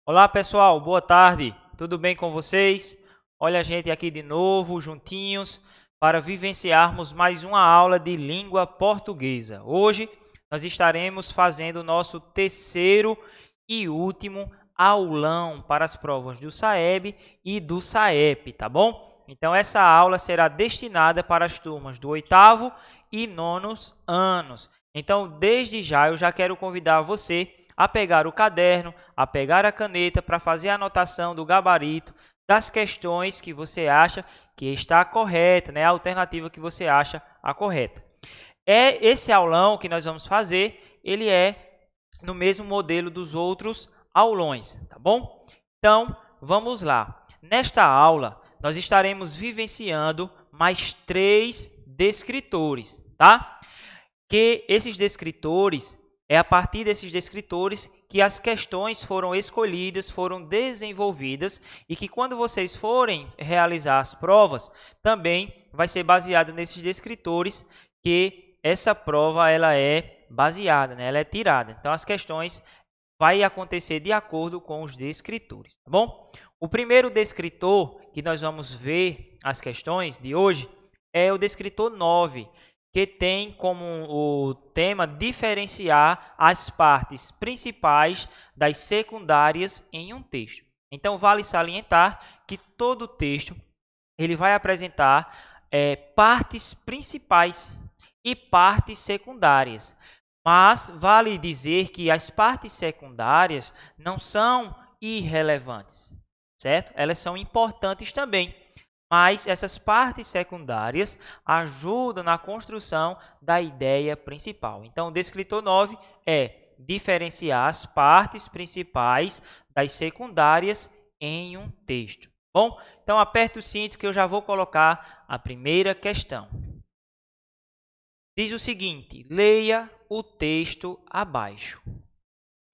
Olá pessoal, boa tarde, tudo bem com vocês? Olha a gente aqui de novo, juntinhos, para vivenciarmos mais uma aula de língua portuguesa. Hoje nós estaremos fazendo o nosso terceiro e último aulão para as provas do SAEB e do SAEP, tá bom? Então essa aula será destinada para as turmas do 8º e 9º anos. Então desde já eu já quero convidar você a pegar o caderno, a pegar a caneta para fazer a anotação do gabarito das questões que você acha que está correta, né? A alternativa que você acha a correta. Esse aulão que nós vamos fazer, ele é no mesmo modelo dos outros aulões, tá bom? Então, vamos lá. Nesta aula, nós estaremos vivenciando mais 3 descritores, tá? Que esses descritores, é a partir desses descritores que as questões foram escolhidas, foram desenvolvidas e que quando vocês forem realizar as provas, também vai ser baseado nesses descritores que essa prova ela é baseada, né? Ela é tirada. Então, as questões vai acontecer de acordo com os descritores, tá bom? O primeiro descritor que nós vamos ver as questões de hoje é o descritor 9, que tem como o tema diferenciar as partes principais das secundárias em um texto. Então, vale salientar que todo texto ele vai apresentar partes principais e partes secundárias. Mas vale dizer que as partes secundárias não são irrelevantes, certo? Elas são importantes também. Mas essas partes secundárias ajudam na construção da ideia principal. Então, o descritor 9 é diferenciar as partes principais das secundárias em um texto. Bom, então aperta o cinto que eu já vou colocar a primeira questão. Diz o seguinte: leia o texto abaixo.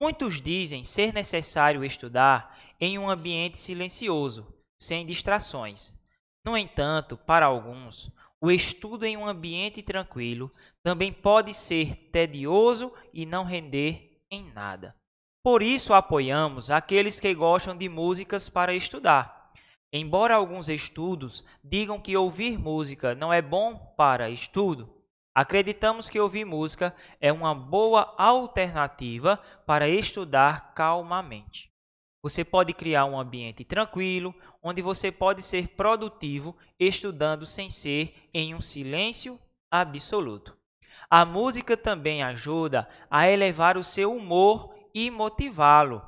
Muitos dizem ser necessário estudar em um ambiente silencioso, sem distrações. No entanto, para alguns, o estudo em um ambiente tranquilo também pode ser tedioso e não render em nada. Por isso, apoiamos aqueles que gostam de músicas para estudar. Embora alguns estudos digam que ouvir música não é bom para estudo, acreditamos que ouvir música é uma boa alternativa para estudar calmamente. Você pode criar um ambiente tranquilo, onde você pode ser produtivo estudando sem ser em um silêncio absoluto. A música também ajuda a elevar o seu humor e motivá-lo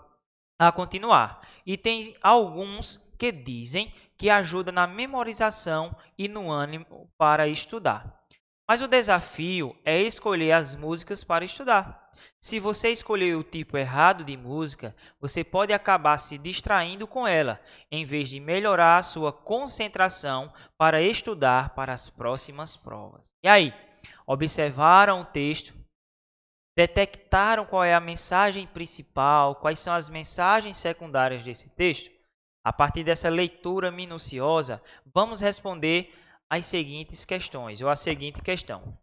a continuar. E tem alguns que dizem que ajuda na memorização e no ânimo para estudar. Mas o desafio é escolher as músicas para estudar. Se você escolher o tipo errado de música, você pode acabar se distraindo com ela, em vez de melhorar a sua concentração para estudar para as próximas provas. E aí, observaram o texto? Detectaram qual é a mensagem principal, quais são as mensagens secundárias desse texto? A partir dessa leitura minuciosa, vamos responder as seguintes questões, ou a seguinte questão.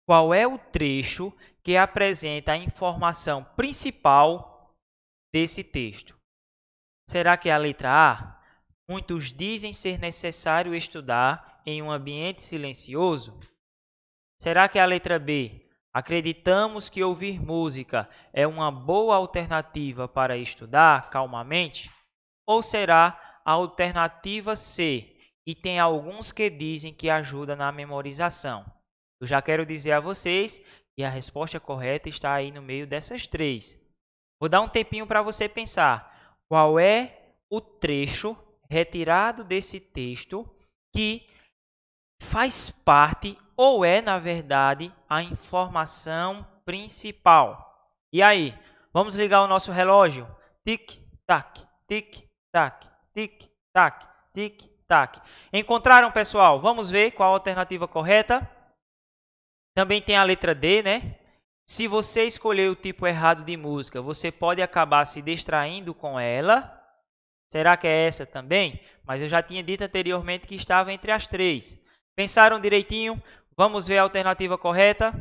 Qual é o trecho que apresenta a informação principal desse texto? Será que é a letra A? Muitos dizem ser necessário estudar em um ambiente silencioso? Será que é a letra B? Acreditamos que ouvir música é uma boa alternativa para estudar calmamente? Ou será a alternativa C? E tem alguns que dizem que ajuda na memorização. Eu já quero dizer a vocês que a resposta correta está aí no meio dessas 3. Vou dar um tempinho para você pensar. Qual é o trecho retirado desse texto que faz parte ou é, na verdade, a informação principal? E aí, vamos ligar o nosso relógio? Tic-tac, tic-tac, tic-tac, tic-tac. tic-tac. Encontraram, pessoal? Vamos ver qual a alternativa correta. Também tem a letra D, né? Se você escolher o tipo errado de música, você pode acabar se distraindo com ela. Será que é essa também? Mas eu já tinha dito anteriormente que estava entre as três. Pensaram direitinho? Vamos ver a alternativa correta?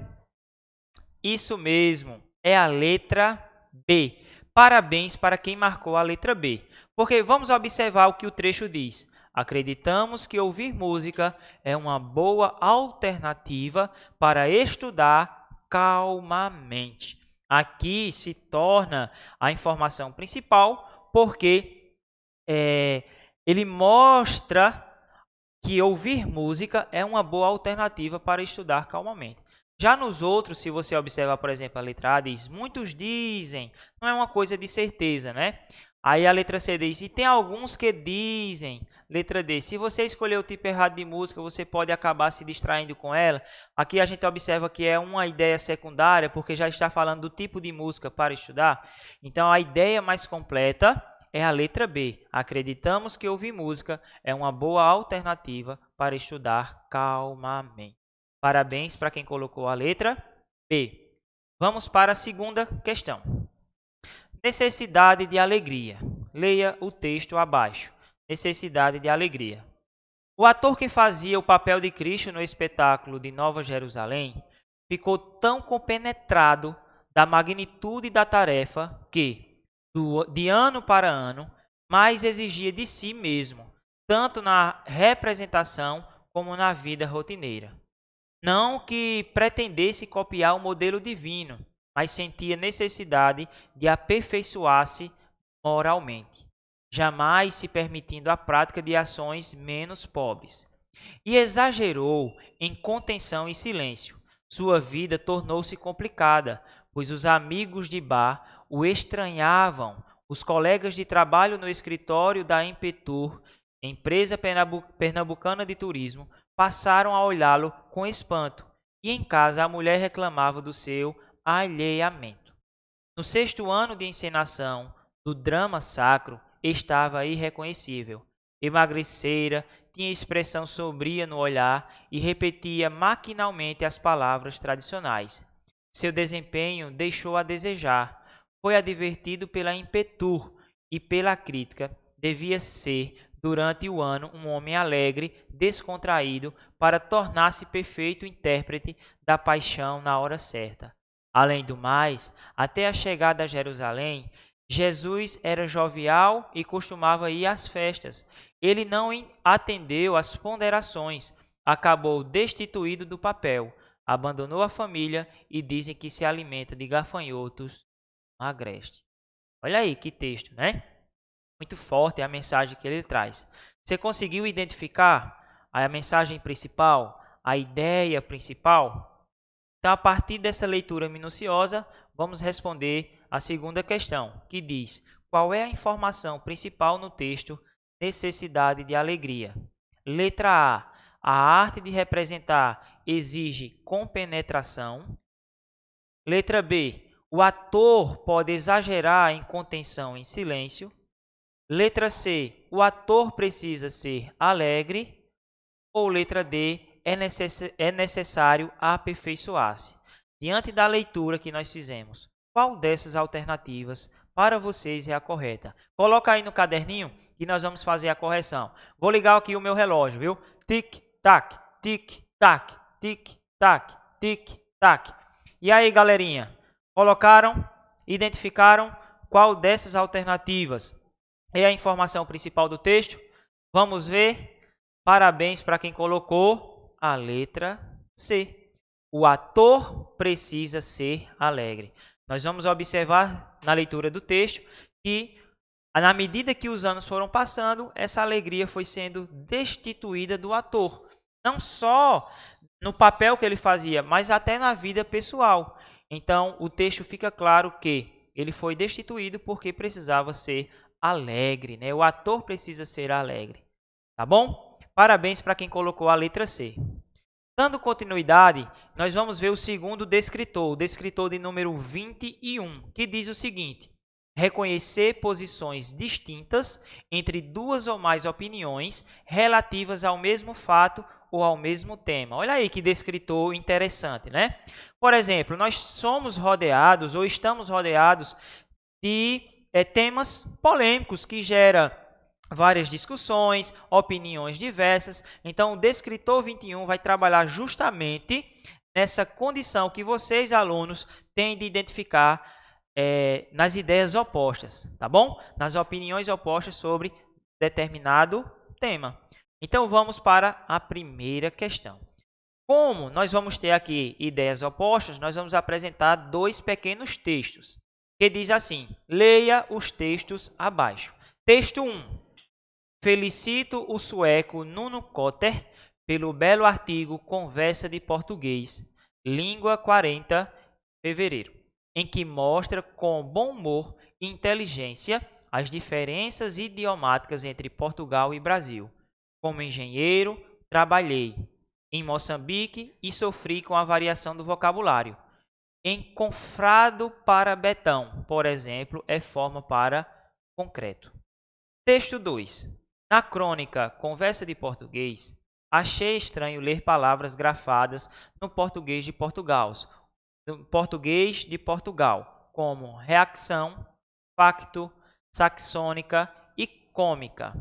Isso mesmo, é a letra B. Parabéns para quem marcou a letra B. Porque vamos observar o que o trecho diz. Acreditamos que ouvir música é uma boa alternativa para estudar calmamente. Aqui se torna a informação principal porque ele mostra que ouvir música é uma boa alternativa para estudar calmamente. Já nos outros, se você observar, por exemplo, a letra A diz, muitos dizem, não é uma coisa de certeza, né? Aí a letra C diz, e tem alguns que dizem. Letra D, se você escolher o tipo errado de música, você pode acabar se distraindo com ela. Aqui a gente observa que é uma ideia secundária, porque já está falando do tipo de música para estudar. Então, a ideia mais completa é a letra B. Acreditamos que ouvir música é uma boa alternativa para estudar calmamente. Parabéns para quem colocou a letra B. Vamos para a segunda questão. Necessidade de alegria. Leia o texto abaixo. Necessidade de alegria. O ator que fazia o papel de Cristo no espetáculo de Nova Jerusalém ficou tão compenetrado da magnitude da tarefa que, de ano para ano, mais exigia de si mesmo, tanto na representação como na vida rotineira. Não que pretendesse copiar o modelo divino, mas sentia necessidade de aperfeiçoar-se moralmente, jamais se permitindo a prática de ações menos pobres. E exagerou em contenção e silêncio. Sua vida tornou-se complicada, pois os amigos de bar o estranhavam, os colegas de trabalho no escritório da Impetur, empresa pernambucana de turismo, passaram a olhá-lo com espanto, e em casa a mulher reclamava do seu alheamento. No 6º ano de encenação do drama sacro, estava irreconhecível. Emagrecera, tinha expressão sombria no olhar e repetia maquinalmente as palavras tradicionais. Seu desempenho deixou a desejar. Foi advertido pela Impetur e pela crítica. Devia ser, durante o ano, um homem alegre, descontraído, para tornar-se perfeito intérprete da paixão na hora certa. Além do mais, até a chegada a Jerusalém, Jesus era jovial e costumava ir às festas. Ele não atendeu às ponderações, acabou destituído do papel, abandonou a família e dizem que se alimenta de gafanhotos no agreste. Olha aí que texto, né? Muito forte a mensagem que ele traz. Você conseguiu identificar a mensagem principal, a ideia principal? Então, a partir dessa leitura minuciosa, vamos responder a segunda questão, que diz: qual é a informação principal no texto necessidade de alegria? Letra A arte de representar exige compenetração. Letra B, o ator pode exagerar em contenção em silêncio. Letra C, o ator precisa ser alegre. Ou letra D, é necessário aperfeiçoar-se. Diante da leitura que nós fizemos, qual dessas alternativas para vocês é a correta? Coloca aí no caderninho que nós vamos fazer a correção. Vou ligar aqui o meu relógio, viu? Tic-tac, tic-tac, tic-tac, tic-tac. E aí, galerinha? Colocaram? Identificaram qual dessas alternativas é a informação principal do texto? Vamos ver. Parabéns para quem colocou a letra C. O ator precisa ser alegre. Nós vamos observar na leitura do texto que, na medida que os anos foram passando, essa alegria foi sendo destituída do ator. Não só no papel que ele fazia, mas até na vida pessoal. Então, o texto fica claro que ele foi destituído porque precisava ser alegre, né? O ator precisa ser alegre. Tá bom? Parabéns para quem colocou a letra C. Dando continuidade, nós vamos ver o segundo descritor, o descritor de número 21, que diz o seguinte: reconhecer posições distintas entre duas ou mais opiniões relativas ao mesmo fato ou ao mesmo tema. Olha aí que descritor interessante, né? Por exemplo, nós somos rodeados ou estamos rodeados de temas polêmicos que geram várias discussões, opiniões diversas. Então, o descritor 21 vai trabalhar justamente nessa condição que vocês, alunos, têm de identificar nas ideias opostas, tá bom? Nas opiniões opostas sobre determinado tema. Então, vamos para a primeira questão. Como nós vamos ter aqui ideias opostas, nós vamos apresentar dois pequenos textos, que diz assim: leia os textos abaixo. Texto 1. Felicito o sueco Nuno Cotter pelo belo artigo Conversa de Português, Língua 40, fevereiro, em que mostra com bom humor e inteligência as diferenças idiomáticas entre Portugal e Brasil. Como engenheiro, trabalhei em Moçambique e sofri com a variação do vocabulário. Encofrado para Betão, por exemplo, é forma para concreto. Texto 2. Na crônica Conversa de Português, achei estranho ler palavras grafadas no português de Portugal, como reação, facto, saxônica e cômica.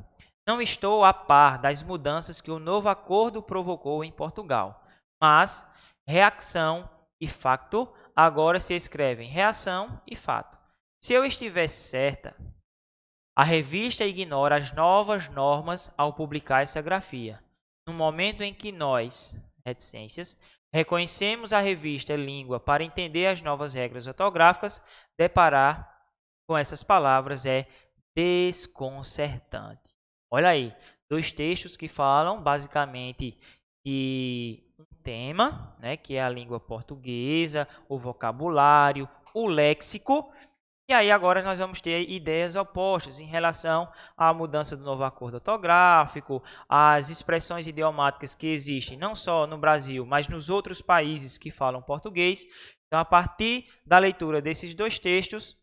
Não estou a par das mudanças que o novo acordo provocou em Portugal, mas reação e facto agora se escrevem reação e fato. Se eu estiver certa, a revista ignora as novas normas ao publicar essa grafia. No momento em que nós, reticências, reconhecemos a revista Língua para entender as novas regras ortográficas, deparar com essas palavras é desconcertante. Olha aí, dois textos que falam basicamente de um tema, né, que é a língua portuguesa, o vocabulário, o léxico. E aí agora nós vamos ter ideias opostas em relação à mudança do novo acordo ortográfico, às expressões idiomáticas que existem não só no Brasil, mas nos outros países que falam português. Então, a partir da leitura desses dois textos,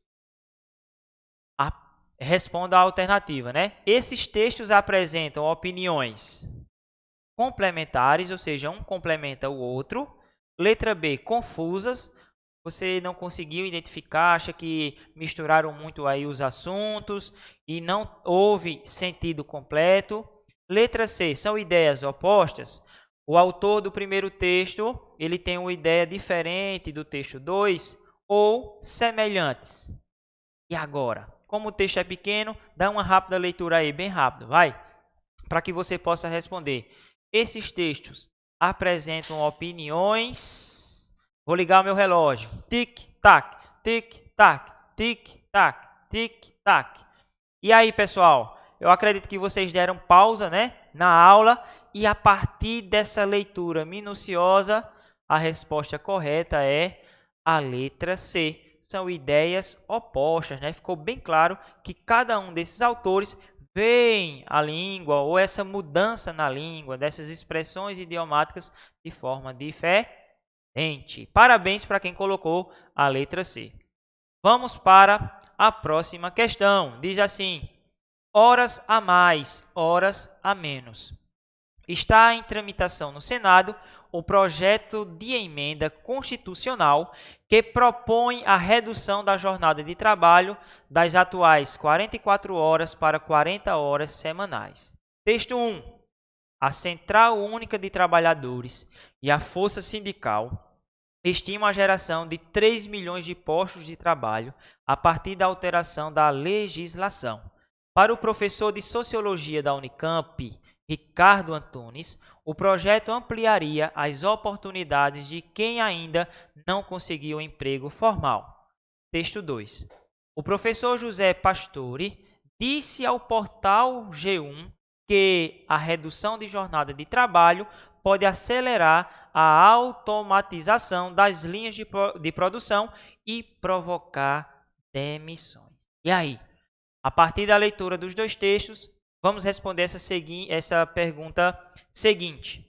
responda a alternativa, né? Esses textos apresentam opiniões complementares, ou seja, um complementa o outro. Letra B, confusas. Você não conseguiu identificar, acha que misturaram muito aí os assuntos e não houve sentido completo. Letra C, são ideias opostas. O autor do primeiro texto, ele tem uma ideia diferente do texto 2 ou semelhantes. E agora, como o texto é pequeno, dá uma rápida leitura aí, bem rápido, vai, para que você possa responder. Esses textos apresentam opiniões. Vou ligar o meu relógio. Tic-tac, tic-tac, tic-tac, tic-tac. E aí, pessoal? Eu acredito que vocês deram pausa, né, na aula. E a partir dessa leitura minuciosa, a resposta correta é a letra C. São ideias opostas, né? Ficou bem claro que cada um desses autores veem a língua ou essa mudança na língua, dessas expressões idiomáticas de forma diferente. Parabéns para quem colocou a letra C. Vamos para a próxima questão. Diz assim: horas a mais, horas a menos. Está em tramitação no Senado o projeto de emenda constitucional que propõe a redução da jornada de trabalho das atuais 44 horas para 40 horas semanais. Texto 1. A Central Única de Trabalhadores e a Força Sindical estimam a geração de 3 milhões de postos de trabalho a partir da alteração da legislação. Para o professor de Sociologia da Unicamp, Ricardo Antunes, o projeto ampliaria as oportunidades de quem ainda não conseguiu emprego formal. Texto 2. O professor José Pastore disse ao portal G1 que a redução de jornada de trabalho pode acelerar a automatização das linhas de produção e provocar demissões. E aí, a partir da leitura dos dois textos, vamos responder essa pergunta seguinte.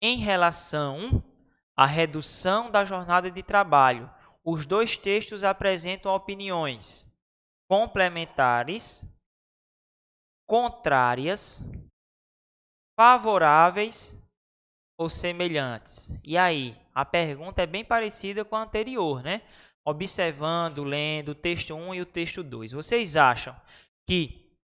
Em relação à redução da jornada de trabalho, os dois textos apresentam opiniões complementares, contrárias, favoráveis ou semelhantes. E aí, a pergunta é bem parecida com a anterior, né? Observando, lendo o texto 1 e o texto 2. Vocês acham que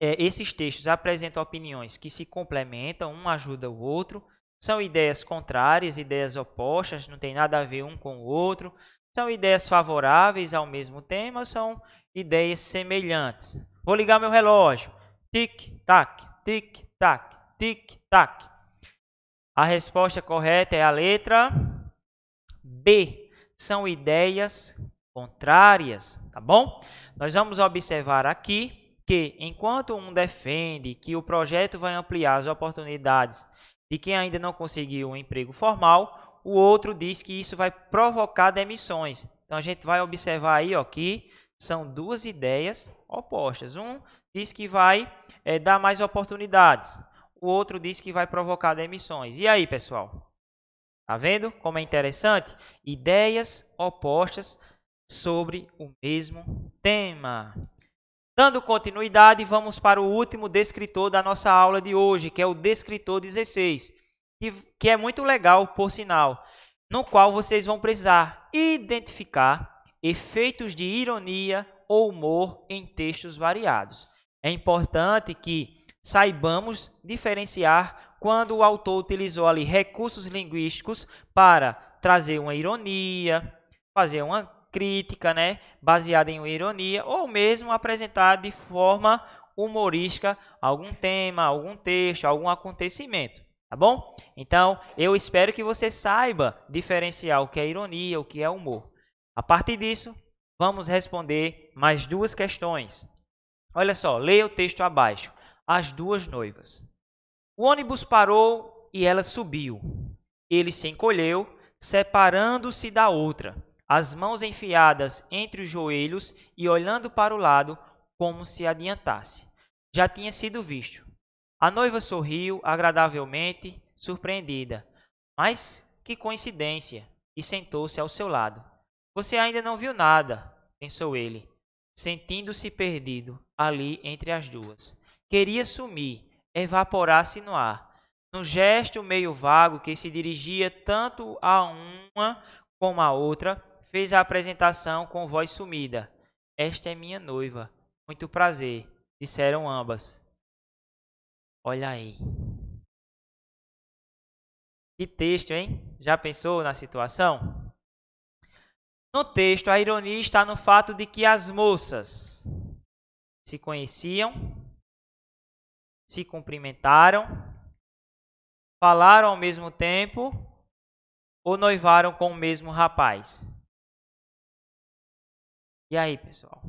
esses textos apresentam opiniões que se complementam, um ajuda o outro? São ideias contrárias, ideias opostas, não tem nada a ver um com o outro? São ideias favoráveis ao mesmo tema ou são ideias semelhantes? Vou ligar meu relógio. Tic-tac, tic-tac, tic-tac. A resposta correta é a letra B. São ideias contrárias, tá bom? Nós vamos observar aqui que, enquanto um defende que o projeto vai ampliar as oportunidades de quem ainda não conseguiu um emprego formal, o outro diz que isso vai provocar demissões. Então, a gente vai observar aí ó, que são duas ideias opostas. Um diz que vai dar mais oportunidades. O outro diz que vai provocar demissões. E aí, pessoal? Tá vendo como é interessante? Ideias opostas sobre o mesmo tema. Dando continuidade, vamos para o último descritor da nossa aula de hoje, que é o descritor 16, que é muito legal, por sinal, no qual vocês vão precisar identificar efeitos de ironia ou humor em textos variados. É importante que saibamos diferenciar quando o autor utilizou ali recursos linguísticos para trazer uma ironia, fazer uma crítica, né, baseada em uma ironia, ou mesmo apresentar de forma humorística algum tema, algum texto, algum acontecimento, tá bom? Então, eu espero que você saiba diferenciar o que é ironia, o que é humor. A partir disso, vamos responder mais duas questões. Olha só, leia o texto abaixo. As duas noivas. O ônibus parou e ela subiu. Ele se encolheu, separando-se da outra, as mãos enfiadas entre os joelhos e olhando para o lado como se adiantasse. Já tinha sido visto. A noiva sorriu agradavelmente, surpreendida. Mas que coincidência! E sentou-se ao seu lado. Você ainda não viu nada, pensou ele, sentindo-se perdido ali entre as duas. Queria sumir, evaporar-se no ar. Num gesto meio vago que se dirigia tanto a uma como a outra, fez a apresentação com voz sumida. Esta é minha noiva. Muito prazer, disseram ambas. Olha aí. Que texto, hein? Já pensou na situação? No texto, a ironia está no fato de que as moças se conheciam, se cumprimentaram, falaram ao mesmo tempo ou noivaram com o mesmo rapaz. E aí, pessoal?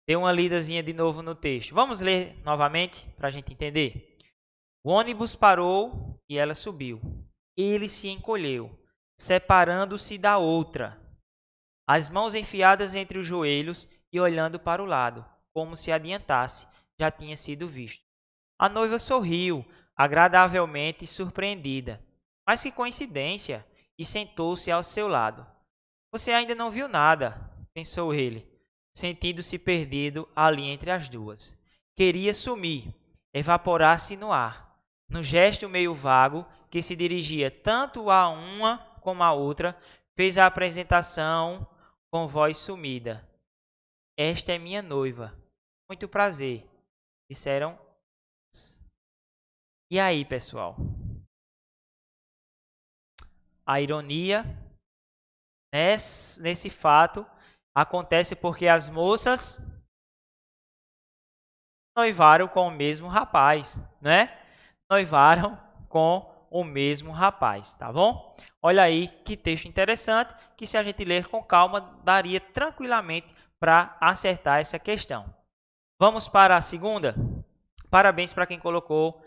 Dê uma lidazinha de novo no texto. Vamos ler novamente para a gente entender. O ônibus parou e ela subiu. Ele se encolheu, separando-se da outra, as mãos enfiadas entre os joelhos e olhando para o lado, como se adiantasse, já tinha sido visto. A noiva sorriu, agradavelmente surpreendida. Mas que coincidência! E sentou-se ao seu lado. Você ainda não viu nada, pensou ele, sentindo-se perdido ali entre as duas. Queria sumir, evaporar-se no ar. No gesto meio vago, que se dirigia tanto a uma como a outra, fez a apresentação com voz sumida. Esta é minha noiva. Muito prazer, disseram. E aí, pessoal? A ironia nesse fato acontece porque as moças noivaram com o mesmo rapaz, né? Noivaram com o mesmo rapaz, tá bom? Olha aí que texto interessante, que se a gente ler com calma, daria tranquilamente para acertar essa questão. Vamos para a segunda? Parabéns para quem colocou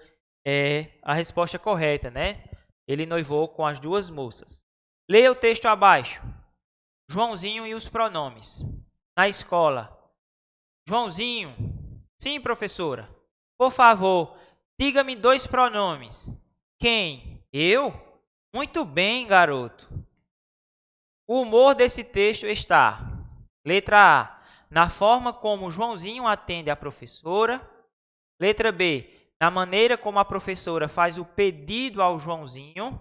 a resposta correta, né? Ele noivou com as duas moças. Leia o texto abaixo. Joãozinho e os pronomes. Na escola. Joãozinho. Sim, professora. Por favor, diga-me 2 pronomes. Quem? Eu? Muito bem, garoto. O humor desse texto está. Letra A. na forma como o Joãozinho atende a professora. Letra B, na maneira como a professora faz o pedido ao Joãozinho.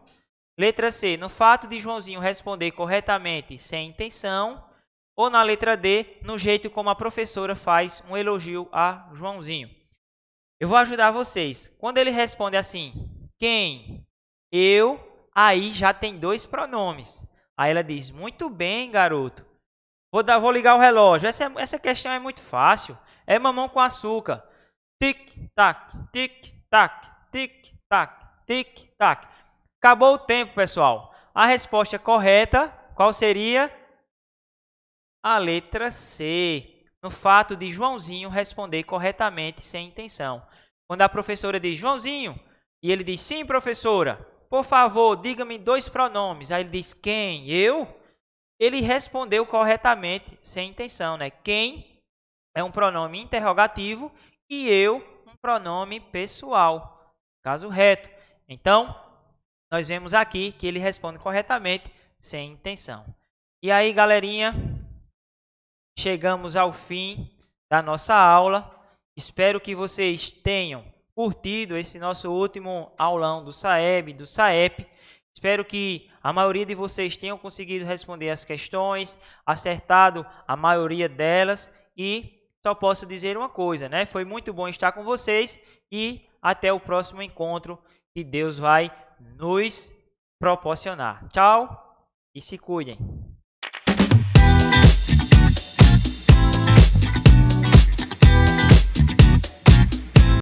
Letra C, no fato de Joãozinho responder corretamente sem intenção. Ou na letra D, no jeito como a professora faz um elogio a Joãozinho. Eu vou ajudar vocês. Quando ele responde assim, quem? Eu, aí já tem dois pronomes. Aí ela diz, muito bem, garoto. Vou ligar o relógio. Essa questão é muito fácil. É mamão com açúcar. Tic-tac, tic-tac, tic-tac, tic-tac. Acabou o tempo, pessoal. A resposta correta, qual seria? A letra C. No fato de Joãozinho responder corretamente sem intenção. Quando a professora diz, Joãozinho, e ele diz, sim, professora, por favor, diga-me dois pronomes. Aí ele diz, quem? Eu? Ele respondeu corretamente sem intenção, né? Quem é um pronome interrogativo e eu um pronome pessoal. Caso reto. Então, nós vemos aqui que ele responde corretamente sem intenção. E aí, galerinha, chegamos ao fim da nossa aula. Espero que vocês tenham curtido esse nosso último aulão do SAEB, do SAEP. Espero que a maioria de vocês tenham conseguido responder as questões, acertado a maioria delas e só posso dizer uma coisa, né? Foi muito bom estar com vocês e até o próximo encontro que Deus vai nos proporcionar. Tchau e se cuidem.